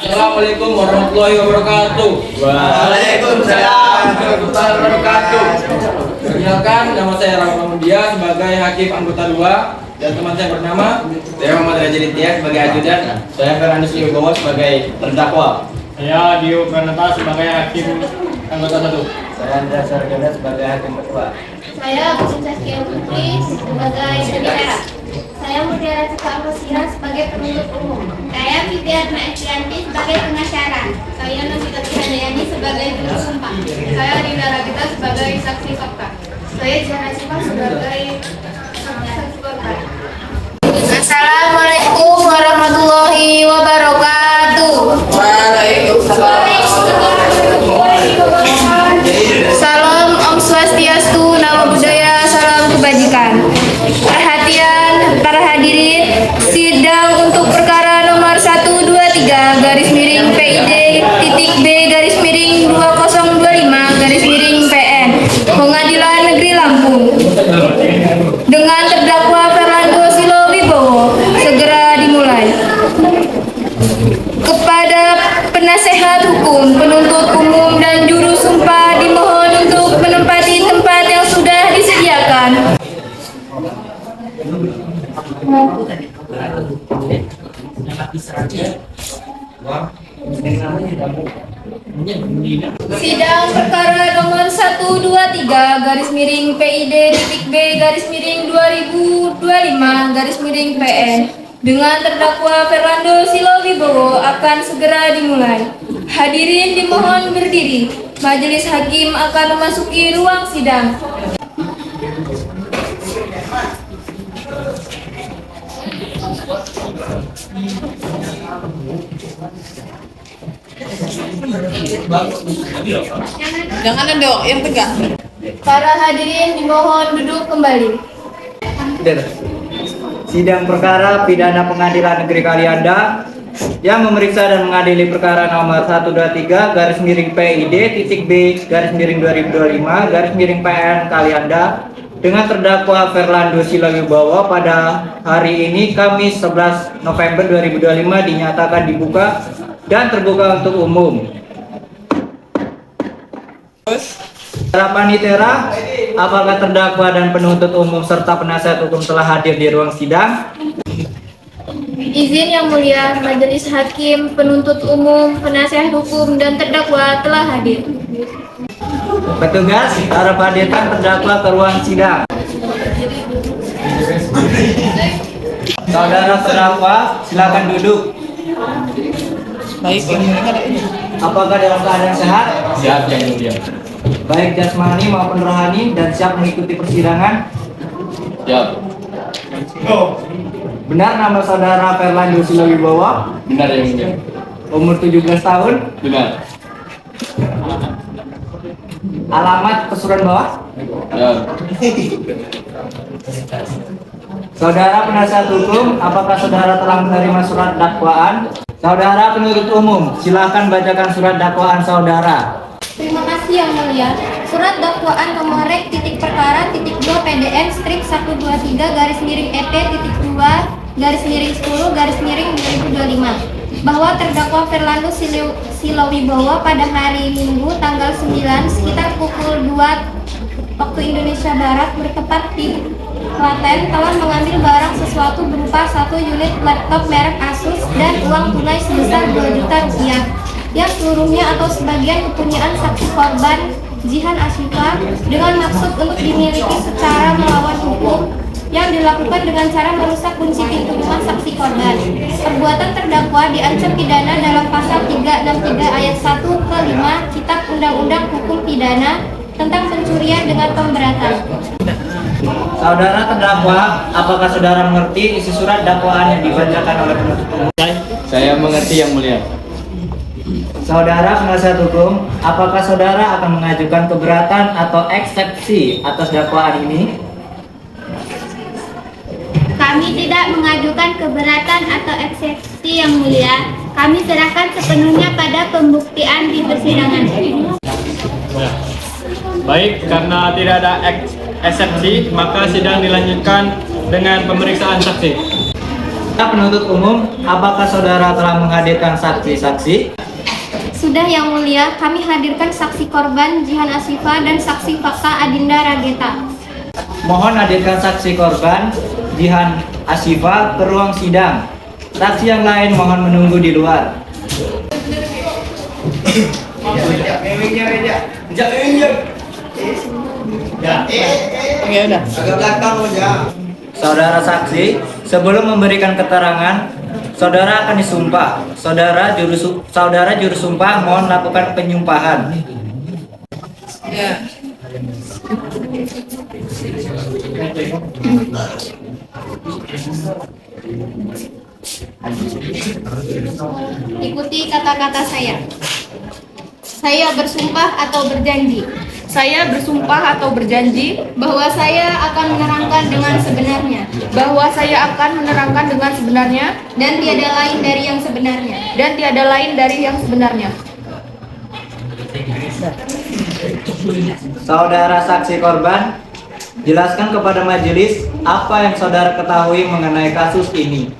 Assalamualaikum warahmatullahi wabarakatuh. Waalaikumsalam warahmatullahi wabarakatuh. Perkenalkan, nama saya Rahmat Mudia sebagai hakim anggota 2 dan teman saya bernama Saya Muhammad Raja Ditya sebagai ajudan. saya Fernandus Wibowo sebagai terdakwa. Saya Dio Pranata sebagai hakim anggota 1. Saya Andra Sarjana sebagai hakim ketua. Saya Agus Saskia Putri sebagai pengacara. Saya Mutiara Cika Rosina sebagai penuntut umum. Saya Fitriana Estianti sebagai pengacara. Saya Nusita Handayani sebagai juru sumpah. Saya Rina Ragita sebagai saksi fakta. Saya Jana Siva sebagai saksi korban. Assalamualaikum warahmatullahi wabarakatuh. Salam Om Swastiastu, Namo Buddhaya, salam kebajikan. Perhatian para hadirin, sidang untuk perkara nomor 123 garis miring PID titik B garis miring 2025 garis miring PN Pengadilan Negeri Lampung dengan terdakwa Fernando Silo Wibowo segera dimulai. Kepada penasehat hukum, penuntut umum dan juru sumpah dimohon untuk menempati tempat yang sudah disediakan. Sidang perkara nomor 123 garis miring PID titik B garis miring 2025 garis miring PN dengan terdakwa Fernando Silo Wibowo akan segera dimulai. Hadirin dimohon berdiri. Majelis hakim akan memasuki ruang sidang. Jangan dong, yang tegak. Para hadirin dimohon duduk kembali. Sidang perkara pidana Pengadilan Negeri Kalianda yang memeriksa dan mengadili perkara nomor 123 garis miring PID titik B garis miring 2025 garis miring PN Kalianda dengan terdakwa Fernando Silo Wibowo pada hari ini Kamis 11 November 2025 dinyatakan dibuka dan terbuka untuk umum. Para panitera, apakah terdakwa dan penuntut umum serta penasihat hukum telah hadir di ruang sidang? Izin yang mulia, majelis hakim, penuntut umum, penasihat hukum, dan terdakwa telah hadir. Petugas, harap hadirkan terdakwa ke ruang sidang. Saudara terdakwa, silakan duduk. Baik, Apakah dalam keadaan sehat? Siap yang mulia. Baik jasmani maupun rohani dan siap mengikuti persidangan? Siap. Benar nama saudara Fernando Silo Wibowo? Benar yang mulia. Umur 17 tahun? Benar. Alamat pesuruhan bawah? Ya. Saudara penasihat hukum, apakah saudara telah menerima surat dakwaan? Saudara penuntut umum, silakan bacakan surat dakwaan saudara. Terima kasih yang mulia. Surat dakwaan nomor rek titik perkara titik 2 PDN strik 123 garis miring EP titik 2 garis miring 10 garis miring 2025 bahwa terdakwa Fernando Silo Wibowo pada hari Minggu tanggal 9 sekitar pukul 2 waktu Indonesia Barat bertempat di Klaten telah mengambil barang sesuatu berupa 1 unit laptop merek Asus dan uang tunai sebesar 2 juta rupiah yang seluruhnya atau sebagian kepunyaan saksi korban Jihan Asyifa dengan maksud untuk dimiliki secara melawan hukum yang dilakukan dengan cara merusak kunci pintu rumah saksi korban. Perbuatan terdakwa diancam pidana dalam pasal 363 ayat 1 ke 5 Kitab Undang-Undang Hukum Pidana tentang pencurian dengan pemberatan. Saudara terdakwa, apakah saudara mengerti isi surat dakwaan yang dibacakan oleh penuntut umum? Saya mengerti yang mulia. Saudara penasihat hukum, apakah saudara akan mengajukan keberatan atau eksepsi atas dakwaan ini? Kami tidak mengajukan keberatan atau eksepsi yang mulia. Kami serahkan sepenuhnya pada pembuktian di persidangan. Baik, karena tidak ada eksepsi, maka sidang dilanjutkan dengan pemeriksaan saksi. Penuntut umum, apakah saudara telah menghadirkan saksi-saksi? Sudah Yang Mulia, kami hadirkan saksi korban Jihan Asifa dan saksi fakta Adinda Rageta. Mohon hadirkan saksi korban Jihan Asifa ke ruang sidang. Saksi yang lain mohon menunggu di luar. Ya udah. Saudara saksi, sebelum memberikan keterangan, saudara akan disumpah. Saudara juru sumpah mohon lakukan penyumpahan. Ya. Ikuti kata-kata saya. Saya bersumpah atau berjanji Saya bersumpah atau berjanji bahwa saya akan menerangkan dengan sebenarnya bahwa saya akan menerangkan dengan sebenarnya dan tiada lain dari yang sebenarnya. dan tiada lain dari yang sebenarnya. Saudara saksi korban, jelaskan kepada majelis apa yang saudara ketahui mengenai kasus ini.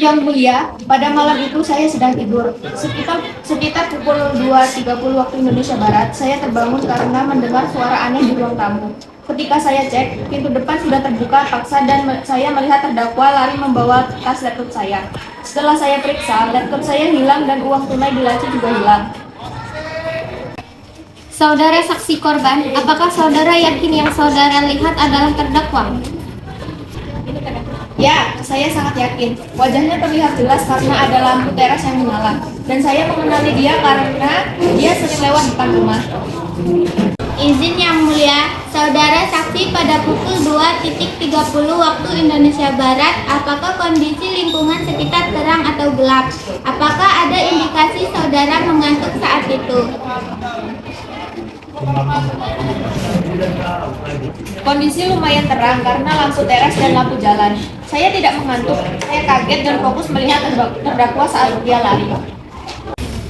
Yang Mulia, pada malam itu saya sedang tidur. Sekitar pukul 2.30 waktu Indonesia Barat, saya terbangun karena mendengar suara aneh di ruang tamu. Ketika saya cek, pintu depan sudah terbuka paksa dan saya melihat terdakwa lari membawa tas laptop saya. Setelah saya periksa, laptop saya hilang dan uang tunai di laci juga hilang. Saudara saksi korban, apakah saudara yakin yang saudara lihat adalah terdakwa? Ya, saya sangat yakin. Wajahnya terlihat jelas karena ada lampu teras yang menyala. Dan saya mengenali dia karena dia sering lewat depan rumah. Izin Yang Mulia, saudara saksi pada pukul 2.30 waktu Indonesia Barat, apakah kondisi lingkungan sekitar terang atau gelap? Apakah ada indikasi saudara mengantuk saat itu? Kondisi lumayan terang karena lampu teras dan lampu jalan. Saya tidak mengantuk. Saya kaget dan fokus melihat terdakwa saat dia lari.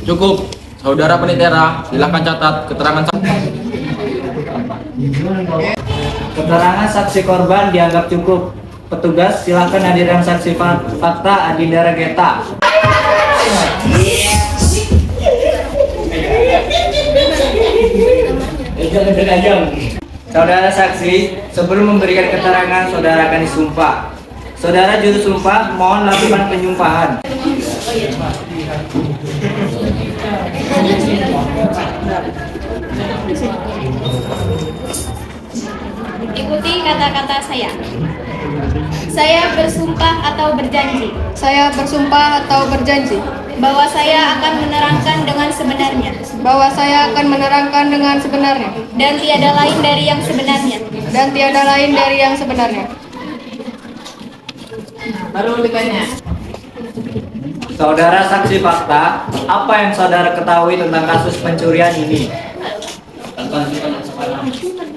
Cukup. Saudara Penitera, silakan catat keterangan saksi. Keterangan saksi korban dianggap cukup. Petugas, silakan hadirkan saksi fakta Adinda Rageta. Saudara saksi, sebelum memberikan keterangan, saudara akan disumpah. Saudara juru sumpah, mohon lakukan penyumpahan. Ikuti kata-kata saya. Saya bersumpah atau berjanji Saya bersumpah atau berjanji bahwa saya akan menerangkan dengan sebenarnya bahwa saya akan menerangkan dengan sebenarnya dan tiada lain dari yang sebenarnya. dan tiada lain dari yang sebenarnya. Baru ditanya. Saudara saksi fakta, apa yang saudara ketahui tentang kasus pencurian ini?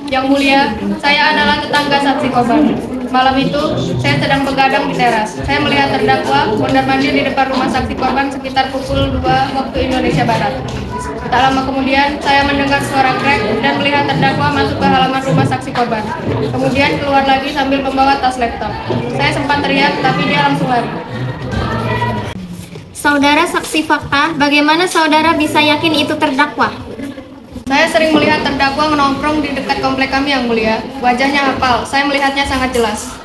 Yang Mulia, saya adalah tetangga saksi korban. Malam itu, saya sedang begadang di teras. Saya melihat terdakwa mondar-mandir di depan rumah saksi korban sekitar pukul 2 waktu Indonesia Barat. Tak lama kemudian, saya mendengar suara krek dan melihat terdakwa masuk ke halaman rumah saksi korban. Kemudian keluar lagi sambil membawa tas laptop. Saya sempat teriak, tapi dia langsung lari. Saudara saksi fakta, bagaimana saudara bisa yakin itu terdakwa? Saya sering melihat terdakwa menongkrong di dekat komplek kami, Yang Mulia. Wajahnya hafal, saya melihatnya sangat jelas.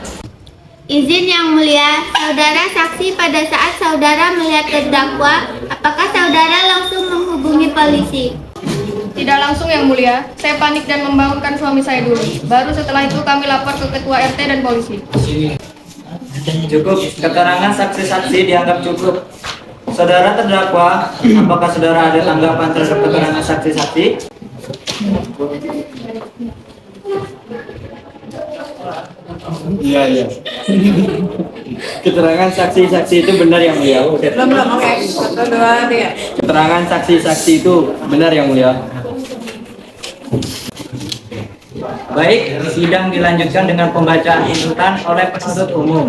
Izin Yang Mulia, saudara saksi pada saat saudara melihat terdakwa, apakah saudara langsung menghubungi polisi? Tidak langsung, Yang Mulia. Saya panik dan membangunkan suami saya dulu. Baru setelah itu kami lapor ke ketua RT dan polisi. Cukup, keterangan saksi-saksi dianggap cukup. Saudara terdakwa, apakah saudara ada tanggapan terhadap keterangan saksi-saksi? Iya. Keterangan saksi-saksi itu benar Yang Mulia. Belum, oke. 1, 2, 3. Keterangan saksi-saksi itu benar Yang Mulia. Baik, sidang dilanjutkan dengan pembacaan tuntutan oleh penuntut umum.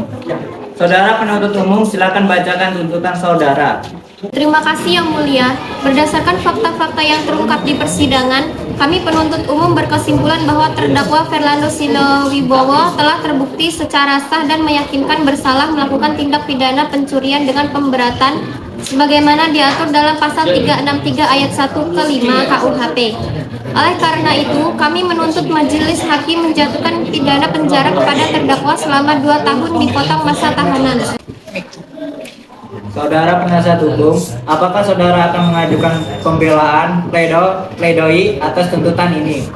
Saudara penuntut umum, silakan bacakan tuntutan saudara. Terima kasih Yang Mulia. Berdasarkan fakta-fakta yang terungkap di persidangan, kami penuntut umum berkesimpulan bahwa terdakwa Fernando Silowibowo telah terbukti secara sah dan meyakinkan bersalah melakukan tindak pidana pencurian dengan pemberatan sebagaimana diatur dalam pasal 363 ayat 1 ke 5 KUHP. Oleh karena itu, kami menuntut majelis hakim menjatuhkan pidana penjara kepada terdakwa selama 2 tahun dipotong masa tahanan. Saudara penasihat hukum, apakah saudara akan mengajukan pembelaan pledoi atas tuntutan ini?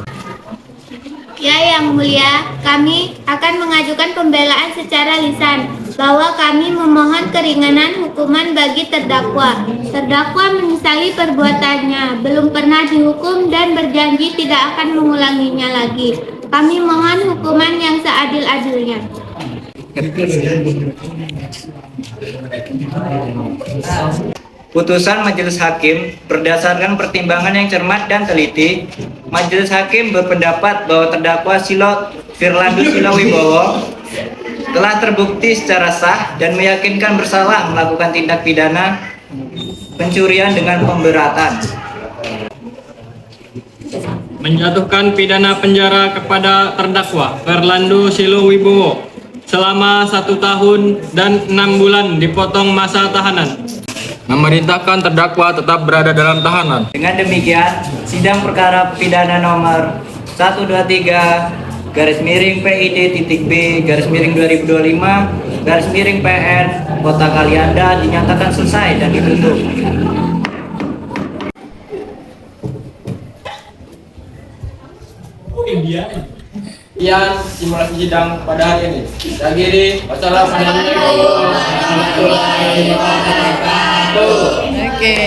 Ya, Yang Mulia, kami akan mengajukan pembelaan secara lisan bahwa kami memohon keringanan hukuman bagi terdakwa. Terdakwa menyesali perbuatannya, belum pernah dihukum dan berjanji tidak akan mengulanginya lagi. Kami mohon hukuman yang seadil-adilnya. Putusan majelis hakim berdasarkan pertimbangan yang cermat dan teliti, majelis hakim berpendapat bahwa terdakwa Fernando Silowibowo telah terbukti secara sah dan meyakinkan bersalah melakukan tindak pidana pencurian dengan pemberatan. Menjatuhkan pidana penjara kepada terdakwa Fernando Silowibowo selama 1 tahun dan 6 bulan dipotong masa tahanan. Memerintahkan terdakwa tetap berada dalam tahanan. Dengan demikian, sidang perkara pidana nomor 123 /PID.B/2025/PN Kota Kalianda dinyatakan selesai dan ditutup. Sekian simulasi sidang pada hari ini. Akhiri, wassalamualaikum warahmatullahi wabarakatuh. Oke.